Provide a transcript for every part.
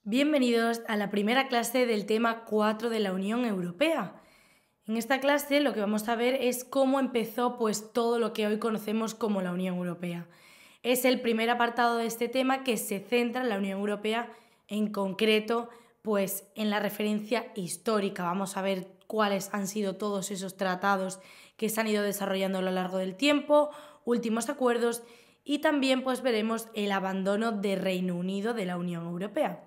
Bienvenidos a la primera clase del tema 4 de la Unión Europea. En esta clase lo que vamos a ver es cómo empezó todo lo que hoy conocemos como la Unión Europea. Es el primer apartado de este tema que se centra en la Unión Europea, en concreto en la referencia histórica. Vamos a ver cuáles han sido todos esos tratados que se han ido desarrollando a lo largo del tiempo, últimos acuerdos y también veremos el abandono de Reino Unido de la Unión Europea.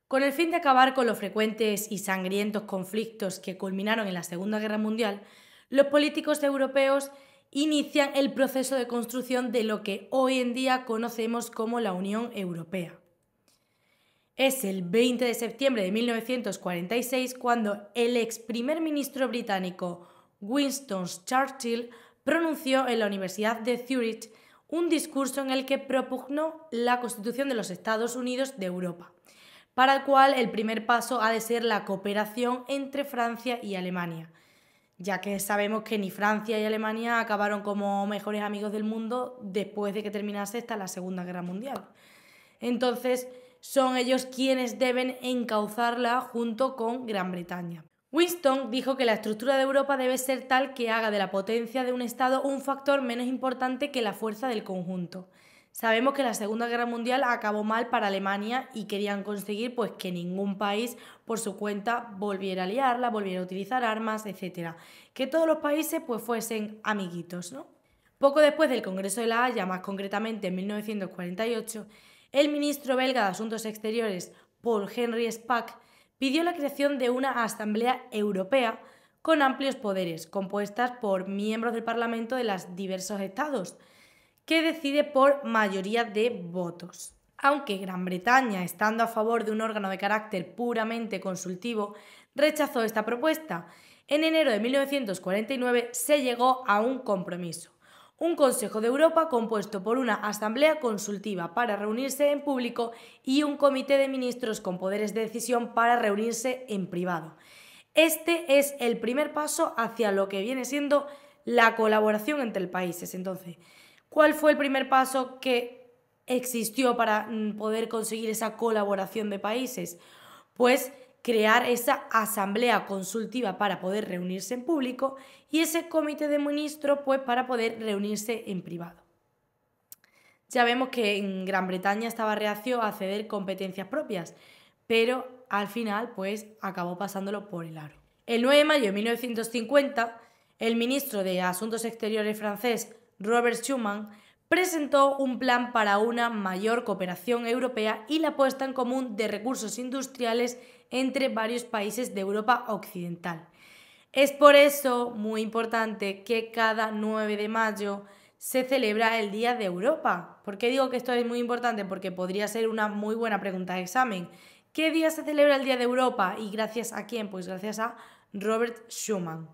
Con el fin de acabar con los frecuentes y sangrientos conflictos que culminaron en la Segunda Guerra Mundial, los políticos europeos inician el proceso de construcción de lo que hoy en día conocemos como la Unión Europea. Es el 20 de septiembre de 1946 cuando el ex primer ministro británico Winston Churchill pronunció en la Universidad de Zúrich un discurso en el que propugnó la Constitución de los Estados Unidos de Europa, para el cual el primer paso ha de ser la cooperación entre Francia y Alemania, ya que sabemos que ni Francia ni Alemania acabaron como mejores amigos del mundo después de que terminase la Segunda Guerra Mundial. Entonces, son ellos quienes deben encauzarla junto con Gran Bretaña. Winston dijo que la estructura de Europa debe ser tal que haga de la potencia de un Estado un factor menos importante que la fuerza del conjunto. Sabemos que la Segunda Guerra Mundial acabó mal para Alemania y querían conseguir que ningún país por su cuenta volviera a liarla, volviera a utilizar armas, etc. Que todos los países fuesen amiguitos, ¿no? Poco después del Congreso de La Haya, más concretamente en 1948, el ministro belga de Asuntos Exteriores, Paul-Henri Spaak, pidió la creación de una Asamblea Europea con amplios poderes, compuesta por miembros del Parlamento de los diversos estados, que decide por mayoría de votos. Aunque Gran Bretaña, estando a favor de un órgano de carácter puramente consultivo, rechazó esta propuesta, en enero de 1949 se llegó a un compromiso: un Consejo de Europa compuesto por una asamblea consultiva para reunirse en público y un comité de ministros con poderes de decisión para reunirse en privado. Este es el primer paso hacia lo que viene siendo la colaboración entre países. Entonces, ¿cuál fue el primer paso que existió para poder conseguir esa colaboración de países? Crear esa asamblea consultiva para poder reunirse en público y ese comité de ministros para poder reunirse en privado. Ya vemos que en Gran Bretaña estaba reacio a ceder competencias propias, pero al final acabó pasándolo por el aro. El 9 de mayo de 1950, el ministro de Asuntos Exteriores francés, Robert Schuman, presentó un plan para una mayor cooperación europea y la puesta en común de recursos industriales entre varios países de Europa Occidental. Es por eso muy importante que cada 9 de mayo se celebra el Día de Europa. ¿Por qué digo que esto es muy importante? Porque podría ser una muy buena pregunta de examen. ¿Qué día se celebra el Día de Europa? ¿Y gracias a quién? Pues gracias a Robert Schuman.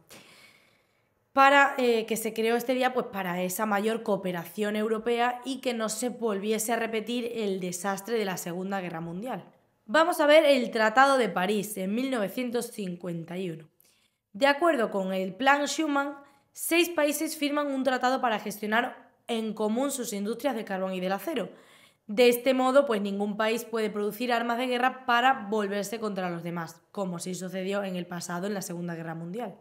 Para que se creó este día para esa mayor cooperación europea y que no se volviese a repetir el desastre de la Segunda Guerra Mundial. Vamos a ver el Tratado de París en 1951. De acuerdo con el Plan Schuman, 6 países firman un tratado para gestionar en común sus industrias del carbón y del acero. De este modo, ningún país puede producir armas de guerra para volverse contra los demás, como sí sucedió en el pasado en la Segunda Guerra Mundial.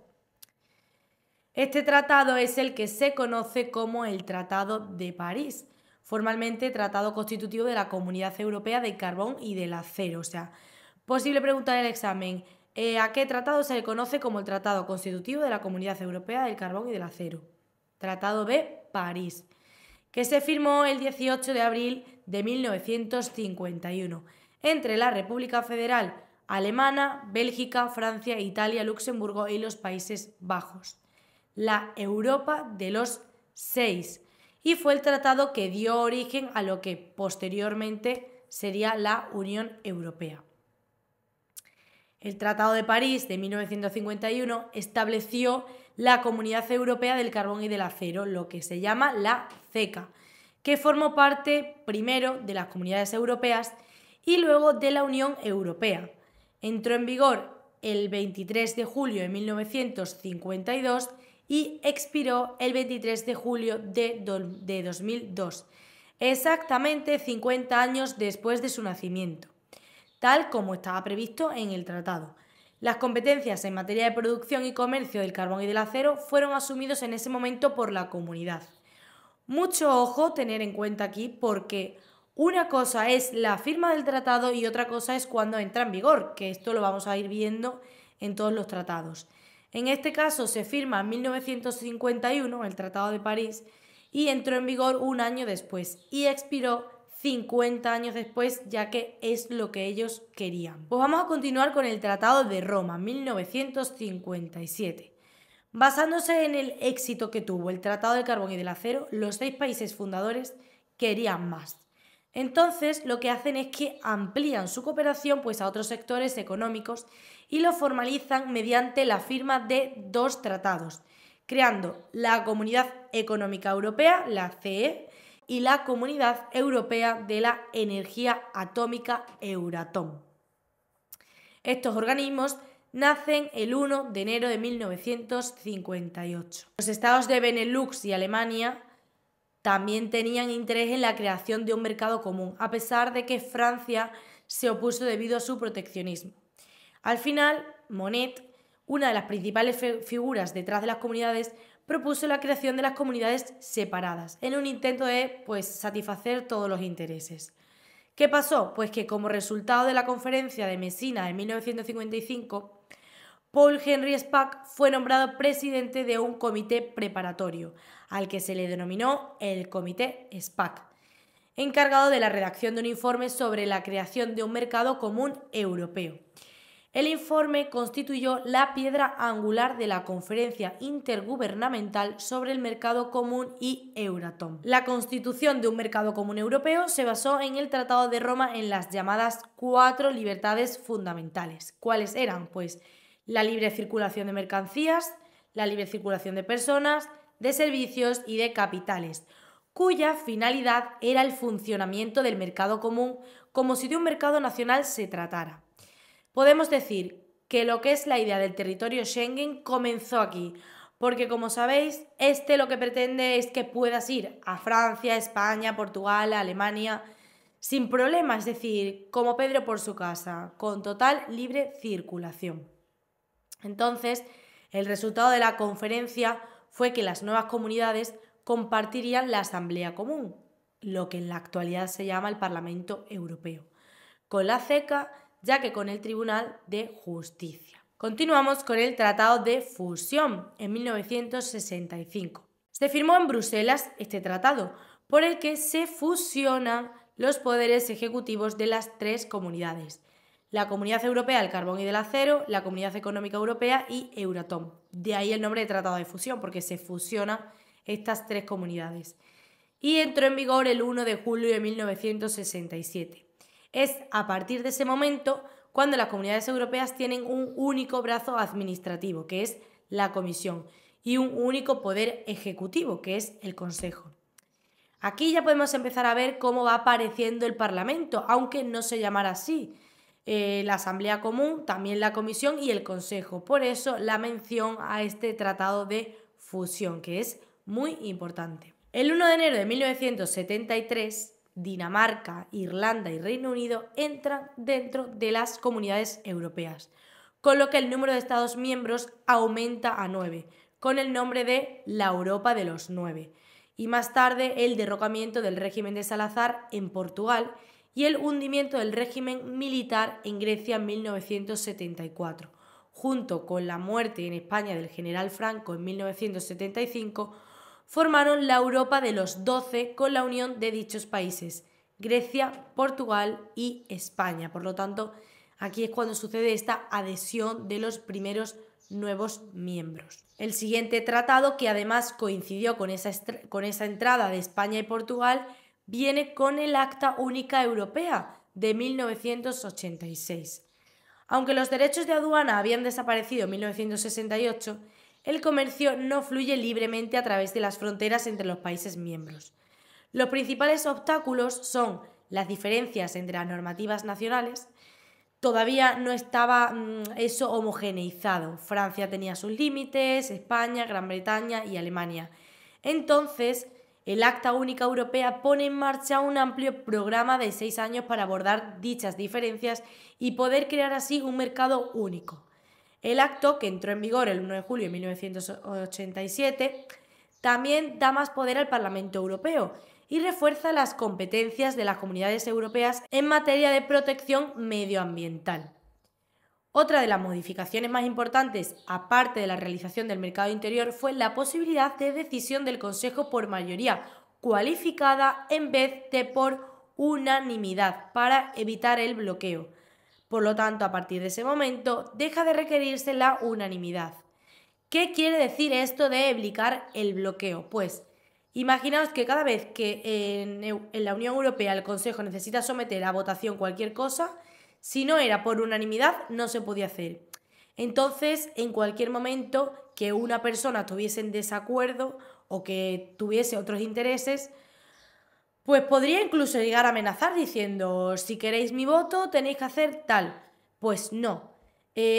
Este tratado es el que se conoce como el Tratado de París, formalmente tratado constitutivo de la Comunidad Europea del Carbón y del Acero. O sea, posible pregunta del examen: ¿a qué tratado se le conoce como el Tratado Constitutivo de la Comunidad Europea del Carbón y del Acero? Tratado de París, que se firmó el 18 de abril de 1951 entre la República Federal Alemana, Bélgica, Francia, Italia, Luxemburgo y los Países Bajos. La Europa de los 6, y fue el tratado que dio origen a lo que posteriormente sería la Unión Europea. El Tratado de París de 1951 estableció la Comunidad Europea del Carbón y del Acero, lo que se llama la CECA, que formó parte primero de las comunidades europeas y luego de la Unión Europea. Entró en vigor el 23 de julio de 1952 y expiró el 23 de julio de 2002, exactamente 50 años después de su nacimiento. tal como estaba previsto en el tratado. Las competencias en materia de producción y comercio del carbón y del acero fueron asumidos en ese momento por la comunidad. Mucho ojo tener en cuenta aquí porque una cosa es la firma del tratado y otra cosa es cuando entra en vigor, que esto lo vamos a ir viendo en todos los tratados. En este caso se firma en 1951 el Tratado de París y entró en vigor un año después y expiró 50 años después, ya que es lo que ellos querían. Pues vamos a continuar con el Tratado de Roma, 1957. Basándose en el éxito que tuvo el Tratado del Carbón y del Acero, los 6 países fundadores querían más. Entonces, lo que hacen es que amplían su cooperación pues, a otros sectores económicos y lo formalizan mediante la firma de 2 tratados, creando la Comunidad Económica Europea, la CE, y la Comunidad Europea de la Energía Atómica, Euratom. Estos organismos nacen el 1 de enero de 1958. Los estados de Benelux y Alemania también tenían interés en la creación de un mercado común, a pesar de que Francia se opuso debido a su proteccionismo. Al final, Monnet, una de las principales figuras detrás de las comunidades, propuso la creación de las comunidades separadas, en un intento de satisfacer todos los intereses. ¿Qué pasó? Pues que como resultado de la conferencia de Messina de 1955, Paul Henri Spaak fue nombrado presidente de un comité preparatorio, al que se le denominó el Comité Spaak, encargado de la redacción de un informe sobre la creación de un mercado común europeo. El informe constituyó la piedra angular de la Conferencia Intergubernamental sobre el Mercado Común y Euratom. La constitución de un mercado común europeo se basó en el Tratado de Roma en las llamadas 4 libertades fundamentales. ¿Cuáles eran? Pues la libre circulación de mercancías, la libre circulación de personas, de servicios y de capitales, cuya finalidad era el funcionamiento del mercado común como si de un mercado nacional se tratara. Podemos decir que lo que es la idea del territorio Schengen comenzó aquí, porque como sabéis, lo que pretende es que puedas ir a Francia, España, Portugal, Alemania, sin problema, es decir, como Pedro por su casa, con total libre circulación. Entonces, el resultado de la conferencia fue que las nuevas comunidades compartirían la Asamblea Común, lo que en la actualidad se llama el Parlamento Europeo, con la CECA, ya que con el Tribunal de Justicia. Continuamos con el Tratado de Fusión en 1965. Se firmó en Bruselas este tratado, por el que se fusionan los poderes ejecutivos de las 3 comunidades: la Comunidad Europea del Carbón y del Acero, la Comunidad Económica Europea y Euratom. De ahí el nombre de Tratado de Fusión, porque se fusionan estas 3 comunidades. Y entró en vigor el 1 de julio de 1967. Es a partir de ese momento cuando las comunidades europeas tienen un único brazo administrativo, que es la Comisión, y un único poder ejecutivo, que es el Consejo. Aquí ya podemos empezar a ver cómo va apareciendo el Parlamento, aunque no se llamara así. La Asamblea Común, también la Comisión y el Consejo. Por eso la mención a este Tratado de Fusión, que es muy importante. El 1 de enero de 1973, Dinamarca, Irlanda y Reino Unido entran dentro de las comunidades europeas, con lo que el número de Estados miembros aumenta a 9, con el nombre de la Europa de los 9, y más tarde el derrocamiento del régimen de Salazar en Portugal y el hundimiento del régimen militar en Grecia en 1974, junto con la muerte en España del general Franco en 1975, formaron la Europa de los 12 con la unión de dichos países, Grecia, Portugal y España. Por lo tanto, aquí es cuando sucede esta adhesión de los primeros nuevos miembros. El siguiente tratado, que además coincidió con esa entrada de España y Portugal, viene con el Acta Única Europea de 1986. Aunque los derechos de aduana habían desaparecido en 1968, el comercio no fluye libremente a través de las fronteras entre los países miembros. Los principales obstáculos son las diferencias entre las normativas nacionales. Todavía no estaba eso homogeneizado. Francia tenía sus límites, España, Gran Bretaña y Alemania. Entonces, el Acta Única Europea pone en marcha un amplio programa de 6 años para abordar dichas diferencias y poder crear así un mercado único. El acto, que entró en vigor el 1 de julio de 1987, también da más poder al Parlamento Europeo y refuerza las competencias de las comunidades europeas en materia de protección medioambiental. Otra de las modificaciones más importantes, aparte de la realización del mercado interior, fue la posibilidad de decisión del Consejo por mayoría cualificada en vez de por unanimidad para evitar el bloqueo. Por lo tanto, a partir de ese momento, deja de requerirse la unanimidad. ¿Qué quiere decir esto de evitar el bloqueo? Pues imaginaos que cada vez que en la Unión Europea el Consejo necesita someter a votación cualquier cosa, si no era por unanimidad, no se podía hacer. Entonces, en cualquier momento que una persona estuviese en desacuerdo o que tuviese otros intereses, pues podría incluso llegar a amenazar diciendo, si queréis mi voto tenéis que hacer tal. Pues no.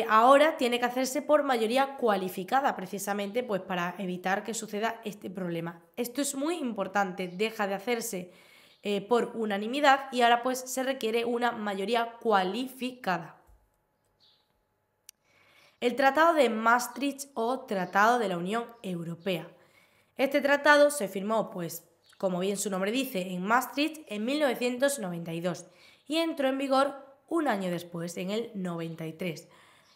Ahora tiene que hacerse por mayoría cualificada, precisamente pues para evitar que suceda este problema. Esto es muy importante, deja de hacerse por unanimidad y ahora pues se requiere una mayoría cualificada. El Tratado de Maastricht o Tratado de la Unión Europea. Este tratado se firmó, pues, como bien su nombre dice, en Maastricht en 1992 y entró en vigor un año después, en el 93.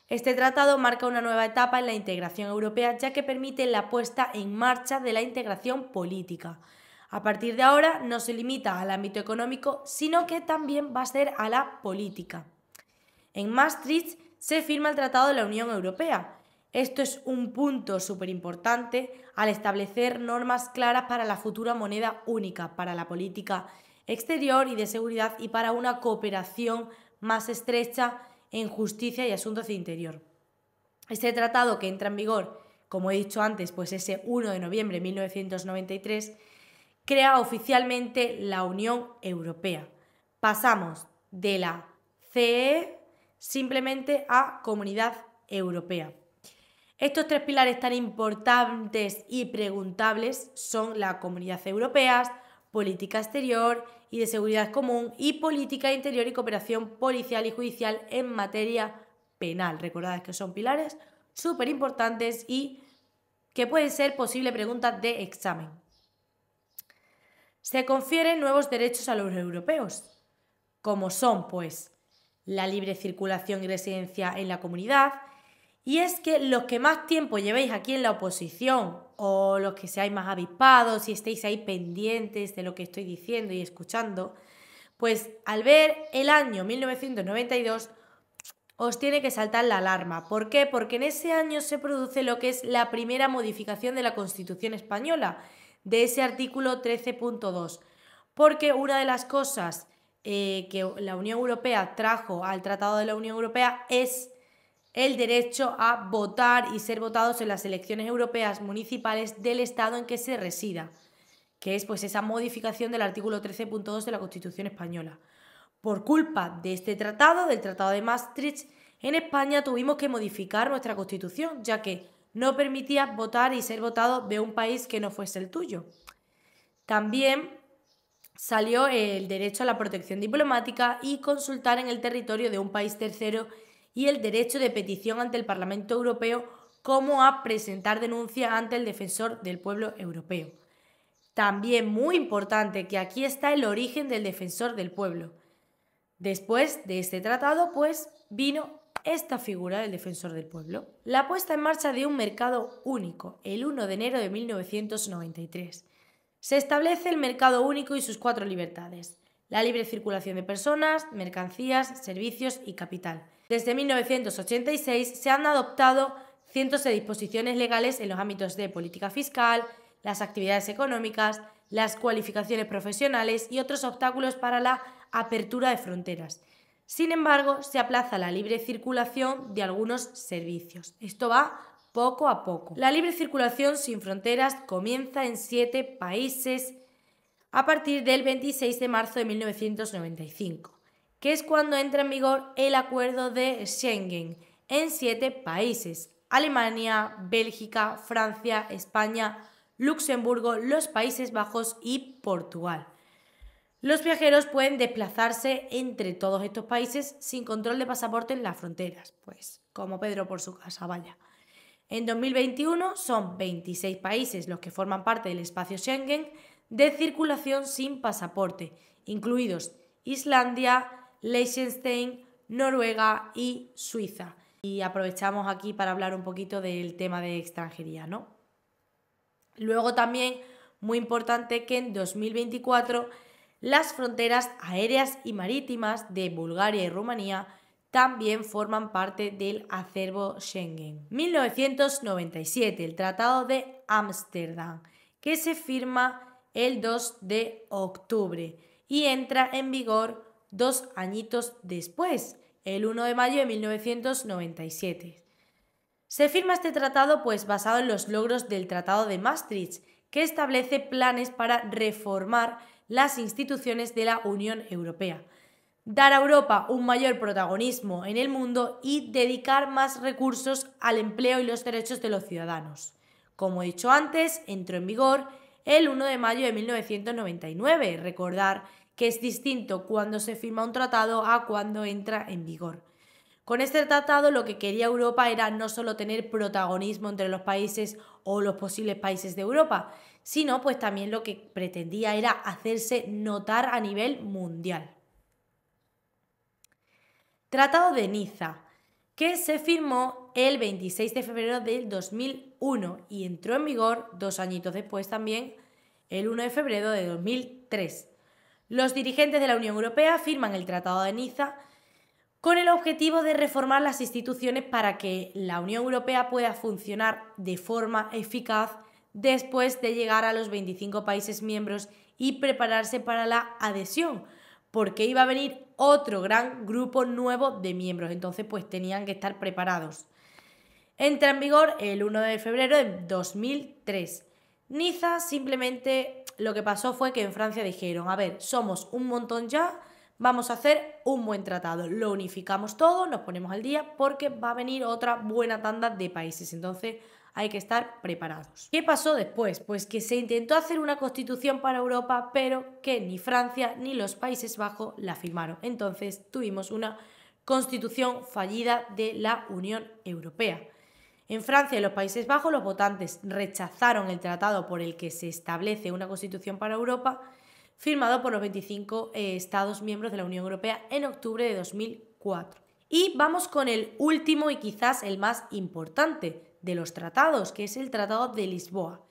Este tratado marca una nueva etapa en la integración europea, ya que permite la puesta en marcha de la integración política. A partir de ahora no se limita al ámbito económico, sino que también va a ser a la política. En Maastricht se firma el Tratado de la Unión Europea. Esto es un punto súper importante al establecer normas claras para la futura moneda única, para la política exterior y de seguridad y para una cooperación más estrecha en justicia y asuntos de interior. Este tratado, que entra en vigor, como he dicho antes, pues ese 1 de noviembre de 1993, crea oficialmente la Unión Europea. Pasamos de la CE simplemente a Comunidad Europea. Estos tres pilares tan importantes y preguntables son la Comunidad Europea, política exterior y de seguridad común y política interior y cooperación policial y judicial en materia penal. Recordad que son pilares súper importantes y que pueden ser posible preguntas de examen. Se confieren nuevos derechos a los europeos, como son pues la libre circulación y residencia en la comunidad. Y es que los que más tiempo llevéis aquí en la oposición o los que seáis más avispados y estéis ahí pendientes de lo que estoy diciendo y escuchando, pues al ver el año 1992 os tiene que saltar la alarma. ¿Por qué? Porque en ese año se produce lo que es la primera modificación de la Constitución española, de ese artículo 13.2. Porque una de las cosas que la Unión Europea trajo al Tratado de la Unión Europea es el derecho a votar y ser votados en las elecciones europeas municipales del estado en que se resida, que es pues esa modificación del artículo 13.2 de la Constitución española. Por culpa de este tratado, del Tratado de Maastricht, en España tuvimos que modificar nuestra Constitución, ya que no permitía votar y ser votado de un país que no fuese el tuyo. También salió el derecho a la protección diplomática y consultar en el territorio de un país tercero y el derecho de petición ante el Parlamento Europeo, como a presentar denuncia ante el Defensor del Pueblo Europeo. También muy importante que aquí está el origen del Defensor del Pueblo. Después de este tratado, pues vino esta figura del Defensor del Pueblo. La puesta en marcha de un mercado único, el 1 de enero de 1993. Se establece el mercado único y sus 4 libertades: la libre circulación de personas, mercancías, servicios y capital. Desde 1986 se han adoptado cientos de disposiciones legales en los ámbitos de política fiscal, las actividades económicas, las cualificaciones profesionales y otros obstáculos para la apertura de fronteras. Sin embargo, se aplaza la libre circulación de algunos servicios. Esto va poco a poco. La libre circulación sin fronteras comienza en 7 países a partir del 26 de marzo de 1995, que es cuando entra en vigor el acuerdo de Schengen en 7 países: Alemania, Bélgica, Francia, España, Luxemburgo, los Países Bajos y Portugal. Los viajeros pueden desplazarse entre todos estos países sin control de pasaporte en las fronteras, pues como Pedro por su casa, vaya. En 2021 son 26 países los que forman parte del espacio Schengen de circulación sin pasaporte, incluidos Islandia, Liechtenstein, Noruega y Suiza. Y aprovechamos aquí para hablar un poquito del tema de extranjería, ¿no? Luego también, muy importante, que en 2024 las fronteras aéreas y marítimas de Bulgaria y Rumanía también forman parte del acervo Schengen. 1997, el Tratado de Ámsterdam, que se firma el 2 de octubre y entra en vigor 2 añitos después, el 1 de mayo de 1997. Se firma este tratado pues basado en los logros del Tratado de Maastricht, que establece planes para reformar las instituciones de la Unión Europea, dar a Europa un mayor protagonismo en el mundo y dedicar más recursos al empleo y los derechos de los ciudadanos. Como he dicho antes, entró en vigor el 1 de mayo de 1999. Recordar que es distinto cuando se firma un tratado a cuando entra en vigor. Con este tratado lo que quería Europa era no solo tener protagonismo entre los países o los posibles países de Europa, sino pues también lo que pretendía era hacerse notar a nivel mundial. Tratado de Niza, que se firmó el 26 de febrero del 2001 y entró en vigor 2 añitos después también, el 1 de febrero de 2003. Los dirigentes de la Unión Europea firman el Tratado de Niza con el objetivo de reformar las instituciones para que la Unión Europea pueda funcionar de forma eficaz después de llegar a los 25 países miembros y prepararse para la adhesión, porque iba a venir otro gran grupo nuevo de miembros, entonces pues tenían que estar preparados. Entra en vigor el 1 de febrero de 2003. Niza simplemente lo que pasó fue que en Francia dijeron, a ver, somos un montón ya, vamos a hacer un buen tratado, lo unificamos todo, nos ponemos al día porque va a venir otra buena tanda de países, entonces hay que estar preparados. ¿Qué pasó después? Pues que se intentó hacer una constitución para Europa, pero que ni Francia ni los Países Bajos la firmaron. Entonces tuvimos una constitución fallida de la Unión Europea. En Francia y los Países Bajos los votantes rechazaron el tratado por el que se establece una constitución para Europa, firmado por los 25 Estados miembros de la Unión Europea en octubre de 2004. Y vamos con el último y quizás el más importante de los tratados, que es el Tratado de Lisboa,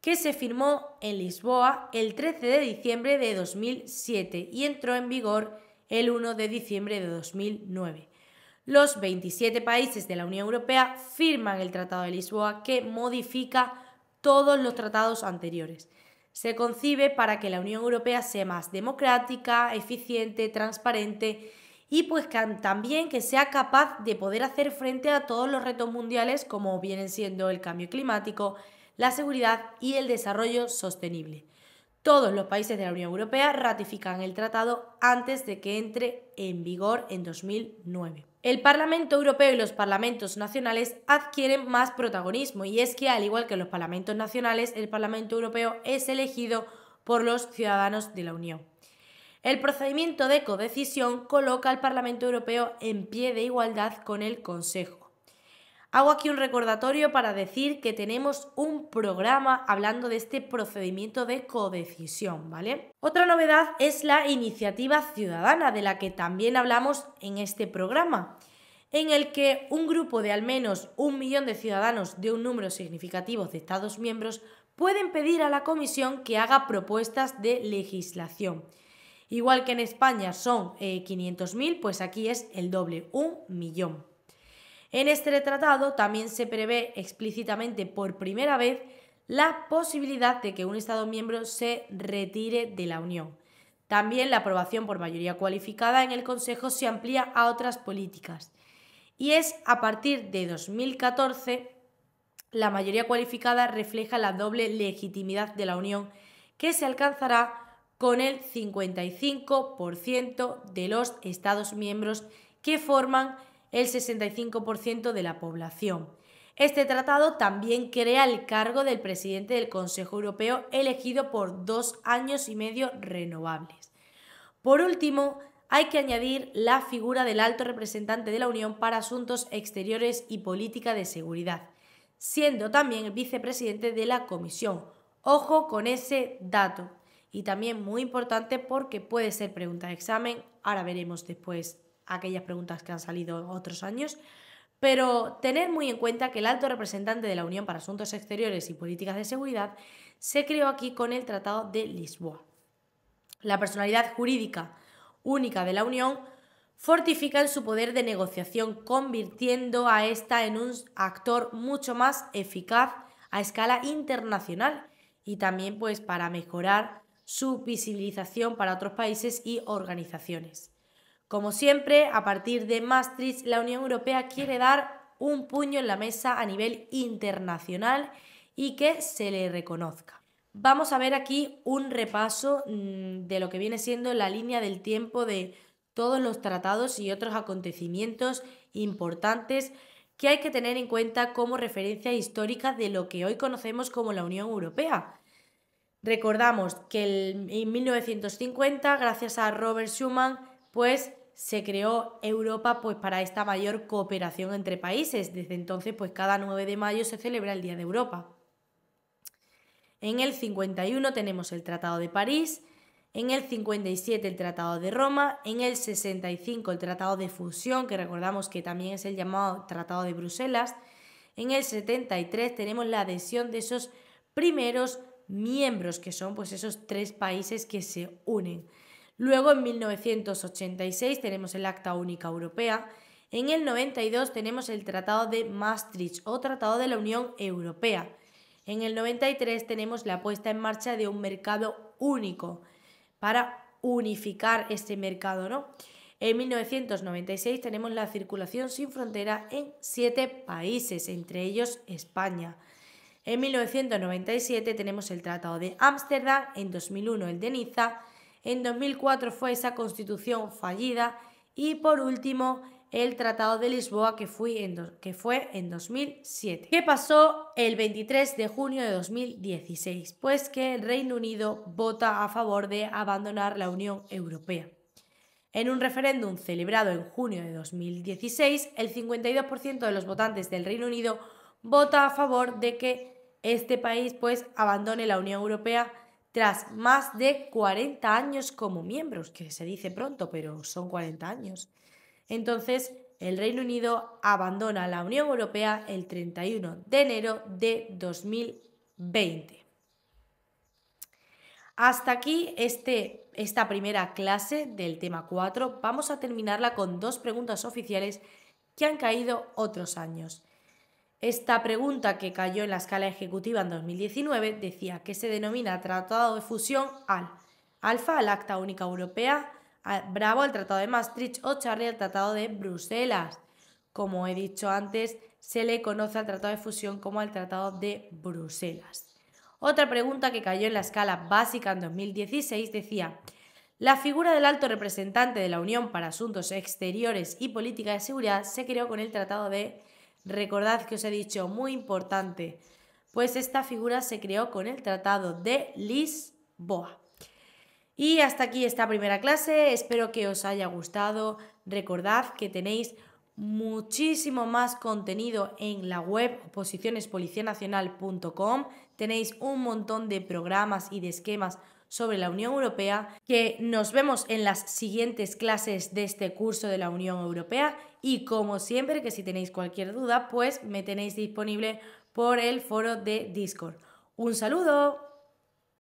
que se firmó en Lisboa el 13 de diciembre de 2007 y entró en vigor el 1 de diciembre de 2009. Los 27 países de la Unión Europea firman el Tratado de Lisboa, que modifica todos los tratados anteriores. Se concibe para que la Unión Europea sea más democrática, eficiente, transparente y pues también que sea capaz de poder hacer frente a todos los retos mundiales como vienen siendo el cambio climático, la seguridad y el desarrollo sostenible. Todos los países de la Unión Europea ratifican el tratado antes de que entre en vigor en 2009. El Parlamento Europeo y los parlamentos nacionales adquieren más protagonismo y es que, al igual que los parlamentos nacionales, el Parlamento Europeo es elegido por los ciudadanos de la Unión. El procedimiento de codecisión coloca al Parlamento Europeo en pie de igualdad con el Consejo. Hago aquí un recordatorio para decir que tenemos un programa hablando de este procedimiento de codecisión, ¿vale? Otra novedad es la iniciativa ciudadana, de la que también hablamos en este programa, en el que un grupo de al menos 1 millón de ciudadanos de un número significativo de Estados miembros pueden pedir a la Comisión que haga propuestas de legislación. Igual que en España son 500.000, pues aquí es el doble, 1 millón. En este tratado también se prevé explícitamente por primera vez la posibilidad de que un Estado miembro se retire de la Unión. También la aprobación por mayoría cualificada en el Consejo se amplía a otras políticas. Y es a partir de 2014 la mayoría cualificada refleja la doble legitimidad de la Unión, que se alcanzará con el 55% de los Estados miembros que forman el 65% de la población. Este tratado también crea el cargo del presidente del Consejo Europeo elegido por 2 años y medio renovables. Por último, hay que añadir la figura del alto representante de la Unión para Asuntos Exteriores y Política de Seguridad, siendo también el vicepresidente de la Comisión. Ojo con ese dato. Y también muy importante porque puede ser pregunta de examen. Ahora veremos después aquellas preguntas que han salido otros años. Pero tener muy en cuenta que el alto representante de la Unión para Asuntos Exteriores y Políticas de Seguridad se creó aquí con el Tratado de Lisboa. La personalidad jurídica única de la Unión fortifica en su poder de negociación, convirtiendo a esta en un actor mucho más eficaz a escala internacional y también pues para mejorar su visibilización para otros países y organizaciones. Como siempre, a partir de Maastricht, la Unión Europea quiere dar un puño en la mesa a nivel internacional y que se le reconozca. Vamos a ver aquí un repaso de lo que viene siendo la línea del tiempo de todos los tratados y otros acontecimientos importantes que hay que tener en cuenta como referencia histórica de lo que hoy conocemos como la Unión Europea. Recordamos que en 1950, gracias a Robert Schuman, pues se creó Europa pues para esta mayor cooperación entre países. Desde entonces, pues cada 9 de mayo se celebra el Día de Europa. En el 51 tenemos el Tratado de París, en el 57 el Tratado de Roma, en el 65 el Tratado de Fusión, que recordamos que también es el llamado Tratado de Bruselas, en el 73 tenemos la adhesión de esos primeros miembros, que son pues esos 3 países que se unen. Luego en 1986 tenemos el Acta Única Europea, en el 92 tenemos el Tratado de Maastricht o Tratado de la Unión Europea. En el 93 tenemos la puesta en marcha de un mercado único para unificar este mercado, ¿no? En 1996 tenemos la circulación sin frontera en 7 países, entre ellos España. En 1997 tenemos el Tratado de Ámsterdam, en 2001 el de Niza, en 2004 fue esa constitución fallida y por último el Tratado de Lisboa que fue en 2007. ¿Qué pasó el 23 de junio de 2016? Pues que el Reino Unido vota a favor de abandonar la Unión Europea. En un referéndum celebrado en junio de 2016, el 52% de los votantes del Reino Unido vota a favor de que este país pues abandone la Unión Europea tras más de 40 años como miembros, que se dice pronto, pero son 40 años. Entonces, el Reino Unido abandona la Unión Europea el 31 de enero de 2020. Hasta aquí esta primera clase del tema 4. Vamos a terminarla con 2 preguntas oficiales que han caído otros años. Esta pregunta que cayó en la escala ejecutiva en 2019 decía que se denomina Tratado de Fusión al Alfa, al Acta Única Europea, Bravo, al Tratado de Maastricht o Charlie, al Tratado de Bruselas. Como he dicho antes, se le conoce al Tratado de Fusión como el Tratado de Bruselas. Otra pregunta que cayó en la escala básica en 2016 decía: la figura del alto representante de la Unión para Asuntos Exteriores y Política de Seguridad se creó con el Tratado de... Recordad que os he dicho, muy importante, pues esta figura se creó con el Tratado de Lisboa. Y hasta aquí esta primera clase, espero que os haya gustado. Recordad que tenéis muchísimo más contenido en la web oposicionespolicianacional.com. Tenéis un montón de programas y de esquemas sobre la Unión Europea, que nos vemos en las siguientes clases de este curso de la Unión Europea y como siempre que si tenéis cualquier duda pues me tenéis disponible por el foro de Discord. ¡Un saludo!